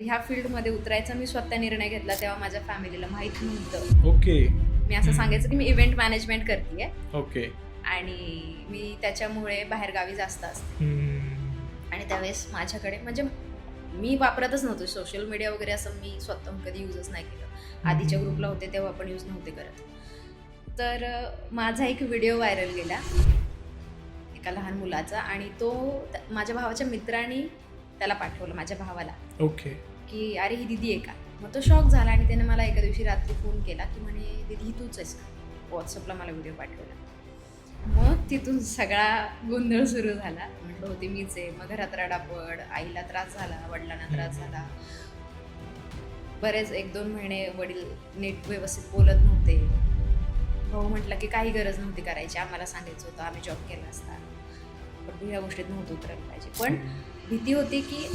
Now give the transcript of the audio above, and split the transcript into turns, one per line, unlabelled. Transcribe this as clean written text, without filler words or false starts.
ह्या फील्डमध्ये उतरायचा मी स्वतः निर्णय घेतला तेव्हा माझ्या फॅमिलीला माहीत नव्हतं.
ओके.
मी असं सांगायचं की मी इव्हेंट मॅनेजमेंट करते
ओके.
आणि मी त्याच्यामुळे बाहेरगावी जास्त असते. आणि त्यावेळेस माझ्याकडे म्हणजे मी वापरतच नव्हतो सोशल मीडिया वगैरे, असं मी स्वतः कधी यूजच नाही केलं. आधीच्या ग्रुपला होते तेव्हा पण यूज नव्हते करत. तर माझा एक व्हिडिओ व्हायरल गेला एका लहान मुलाचा, आणि तो माझ्या भावाच्या मित्रांनी त्याला पाठवलं माझ्या भावाला.
ओके.
की अरे ही दिदी आहे का. मग तो शॉक झाला आणि त्याने मला एका दिवशी रात्री फोन केला की म्हणे दिदी ही तूच आहेस का. व्हॉट्सअपला मला व्हिडिओ पाठवला. मग तिथून सगळा गोंधळ सुरू झाला. म्हटलं होते मीच आहे. मग घरात रडापड, आईला त्रास झाला, वडिलांना त्रास झाला. बरेच 1-2 महिने वडील नीट व्यवस्थित बोलत नव्हते. भाऊ म्हटलं की काही गरज नव्हती करायची, आम्हाला सांगायचं होतं, आम्ही जॉब केला असता, पण तू ह्या गोष्टीत नव्हतं उतरायला पाहिजे. पण भीती होती की